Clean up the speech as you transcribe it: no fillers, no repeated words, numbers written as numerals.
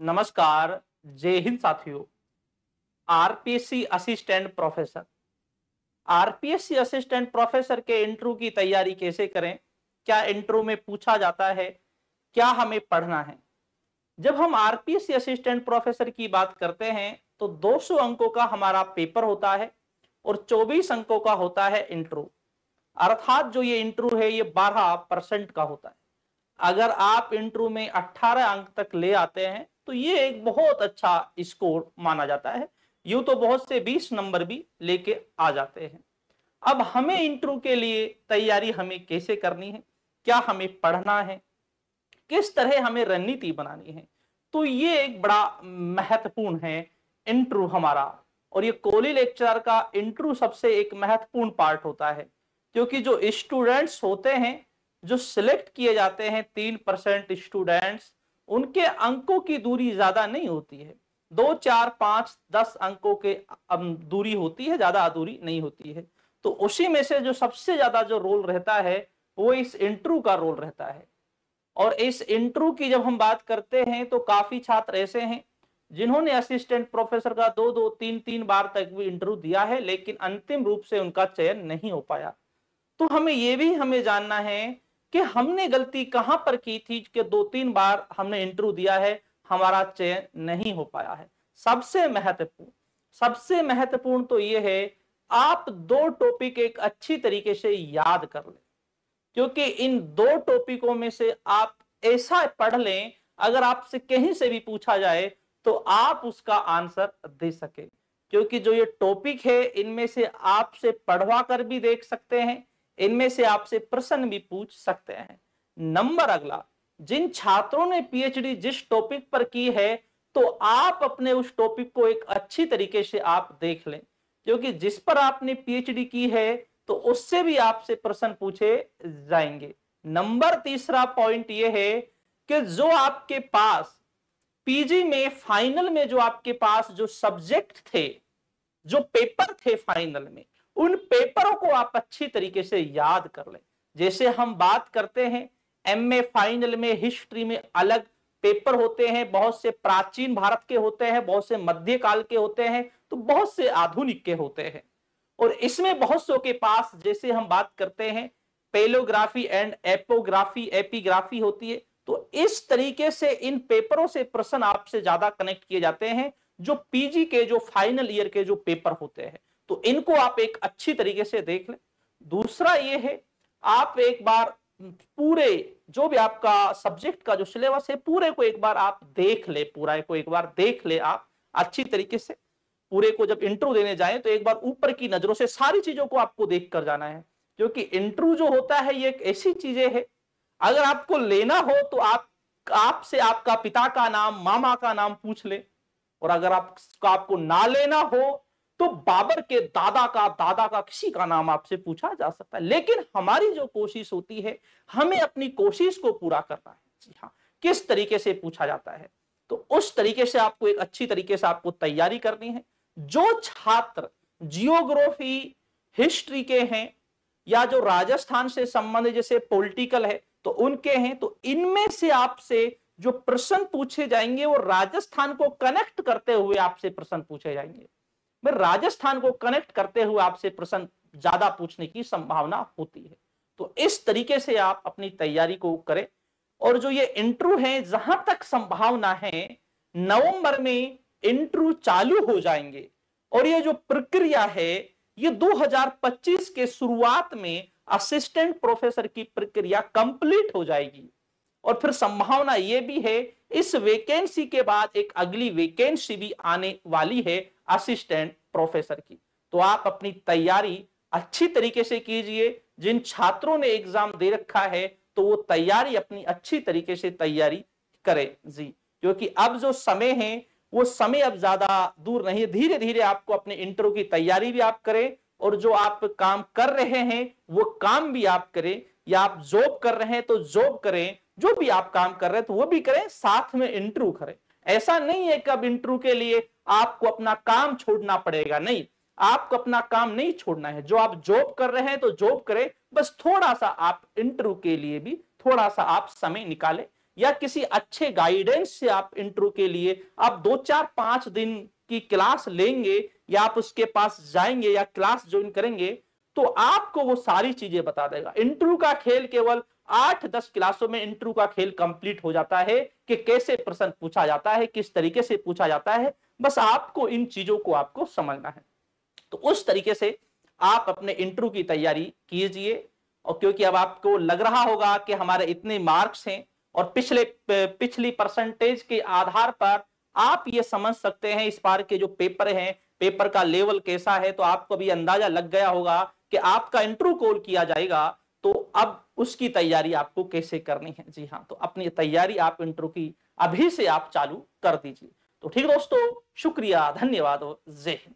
नमस्कार। जय हिंद साथियों। RPSC assistant professor RPSC assistant professor के इंटरव्यू की तैयारी कैसे करें, क्या इंटरव्यू में पूछा जाता है, क्या हमें पढ़ना है। जब हम आरपीएससी असिस्टेंट प्रोफेसर की बात करते हैं तो 200 अंकों का हमारा पेपर होता है और 24 अंकों का होता है इंटरव्यू। अर्थात जो ये इंटरव्यू है ये 12% का होता है। अगर आप इंटरव्यू में 18 अंक तक ले आते हैं तो ये एक बहुत अच्छा स्कोर माना जाता है। यूं तो बहुत से 20 नंबर भी लेके आ जाते हैं। अब हमें इंटरव्यू के लिए तैयारी हमें कैसे करनी है, क्या हमें पढ़ना है, किस तरह हमें रणनीति बनानी है, तो ये एक बड़ा महत्वपूर्ण है इंटरव्यू हमारा। और ये कोली लेक्चरर का इंटरव्यू सबसे एक महत्वपूर्ण पार्ट होता है, क्योंकि जो स्टूडेंट्स होते हैं, जो सिलेक्ट किए जाते हैं 3% स्टूडेंट्स, उनके अंकों की दूरी ज्यादा नहीं होती है। 2, 4, 5, 10 अंकों के दूरी होती है, ज्यादा दूरी नहीं होती है। तो उसी में से जो सबसे ज्यादा जो रोल रहता है वो इस इंटरव्यू का रोल रहता है। और इस इंटरव्यू की जब हम बात करते हैं तो काफी छात्र ऐसे हैं जिन्होंने असिस्टेंट प्रोफेसर का 2-2, 3-3 बार तक भी इंटरव्यू दिया है, लेकिन अंतिम रूप से उनका चयन नहीं हो पाया। तो हमें जानना है कि हमने गलती कहां पर की थी कि 2-3 बार हमने इंटरव्यू दिया है, हमारा चयन नहीं हो पाया है। सबसे महत्वपूर्ण तो यह है, आप 2 टॉपिक एक अच्छी तरीके से याद कर लें, क्योंकि इन 2 टॉपिकों में से आप ऐसा पढ़ लें, अगर आपसे कहीं से भी पूछा जाए तो आप उसका आंसर दे सके। क्योंकि जो ये टॉपिक है इनमें से आपसे पढ़वा कर भी देख सकते हैं, इनमें से आपसे प्रश्न भी पूछ सकते हैं। नंबर अगला, जिन छात्रों ने पीएचडी जिस टॉपिक पर की है, तो आप अपने उस टॉपिक को एक अच्छी तरीके से आप देख लें, क्योंकि जिस पर आपने पीएचडी की है तो उससे भी आपसे प्रश्न पूछे जाएंगे। नंबर तीसरा पॉइंट यह है कि जो आपके पास पीजी में फाइनल में जो आपके पास जो सब्जेक्ट थे, जो पेपर थे फाइनल में, उन पेपरों को आप अच्छी तरीके से याद कर लें। जैसे हम बात करते हैं एमए फाइनल में हिस्ट्री में अलग पेपर होते हैं, बहुत से प्राचीन भारत के होते हैं, बहुत से मध्यकाल के होते हैं, तो बहुत से आधुनिक के होते हैं। और इसमें बहुत सौ के पास, जैसे हम बात करते हैं पेलोग्राफी एंड एपिग्राफी होती है। तो इस तरीके से इन पेपरों से प्रश्न आपसे ज्यादा कनेक्ट किए जाते हैं, जो पीजी के जो फाइनल ईयर के जो पेपर होते हैं। तो इनको आप एक अच्छी तरीके से देख लें। दूसरा ये है, आप एक बार पूरे जो भी आपका सब्जेक्ट का जो सिलेबस है पूरे को एक बार आप देख ले, पूरा को एक बार देख ले आप अच्छी तरीके से। पूरे को जब इंटरव्यू देने जाएं तो एक बार ऊपर की नजरों से सारी चीजों को आपको देख कर जाना है, क्योंकि इंटरव्यू जो होता है ये एक ऐसी चीजें है, अगर आपको लेना हो तो आपसे आपका पिता का नाम, मामा का नाम पूछ ले। और अगर आपको ना लेना हो तो बाबर के दादा का किसी का नाम आपसे पूछा जा सकता है। लेकिन हमारी जो कोशिश होती है, हमें अपनी कोशिश को पूरा करना है। जी हाँ, किस तरीके से पूछा जाता है तो उस तरीके से आपको एक अच्छी तरीके से आपको तैयारी करनी है। जो छात्र जियोग्राफी हिस्ट्री के हैं या जो राजस्थान से संबंधित जैसे पॉलिटिकल है तो उनके हैं, तो इनमें से आपसे जो प्रश्न पूछे जाएंगे वो राजस्थान को कनेक्ट करते हुए आपसे प्रश्न पूछे जाएंगे। राजस्थान को कनेक्ट करते हुए आपसे प्रश्न ज्यादा पूछने की संभावना होती है। तो इस तरीके से आप अपनी तैयारी को करें। और जो ये इंटरव्यू है, जहां तक संभावना है नवंबर में इंटरव्यू चालू हो जाएंगे, और ये जो प्रक्रिया है ये 2025 के शुरुआत में असिस्टेंट प्रोफेसर की प्रक्रिया कंप्लीट हो जाएगी। और फिर संभावना ये भी है इस वैकेंसी के बाद एक अगली वैकेंसी भी आने वाली है असिस्टेंट प्रोफेसर की। तो आप अपनी तैयारी अच्छी तरीके से कीजिए। जिन छात्रों ने एग्जाम दे रखा है तो वो तैयारी अपनी अच्छी तरीके से तैयारी करें जी, क्योंकि अब जो समय है वो समय अब ज्यादा दूर नहीं है। धीरे धीरे आपको अपने इंटरव्यू की तैयारी भी आप करें, और जो आप काम कर रहे हैं वो काम भी आप करें, या आप जॉब कर रहे हैं तो जॉब करें, जो भी आप काम कर रहे हैं तो वो भी करें, साथ में इंटरव्यू करें। ऐसा नहीं है कि अब इंटरव्यू के लिए आपको अपना काम छोड़ना पड़ेगा, नहीं, आपको अपना काम नहीं छोड़ना है। जो आप जॉब कर रहे हैं तो जॉब करें, बस थोड़ा सा आप इंटरव्यू के लिए भी थोड़ा सा आप समय निकालें। या किसी अच्छे गाइडेंस से आप इंटरव्यू के लिए आप 2 4 5 दिन की क्लास लेंगे या आप उसके पास जाएंगे या क्लास ज्वाइन करेंगे, तो आपको वो सारी चीजें बता देगा। इंटरव्यू का खेल केवल 8 10 क्लासों में इंटरव्यू का खेल कंप्लीट हो जाता है कि कैसे प्रश्न पूछा जाता है, किस तरीके से पूछा जाता है। बस आपको इन चीजों को आपको समझना है। तो उस तरीके से आप अपने इंटरव्यू की तैयारी कीजिए। और क्योंकि अब आपको लग रहा होगा कि हमारे इतने मार्क्स हैं और पिछली परसेंटेज के आधार पर आप ये समझ सकते हैं इस बार के जो पेपर हैं, पेपर का लेवल कैसा है, तो आपको भी अंदाजा लग गया होगा कि आपका इंटरव्यू कॉल किया जाएगा, तो अब उसकी तैयारी आपको कैसे करनी है। जी हाँ, तो अपनी तैयारी आप इंटरव्यू की अभी से आप चालू कर दीजिए। तो ठीक दोस्तों, शुक्रिया, धन्यवाद, जय हिंद।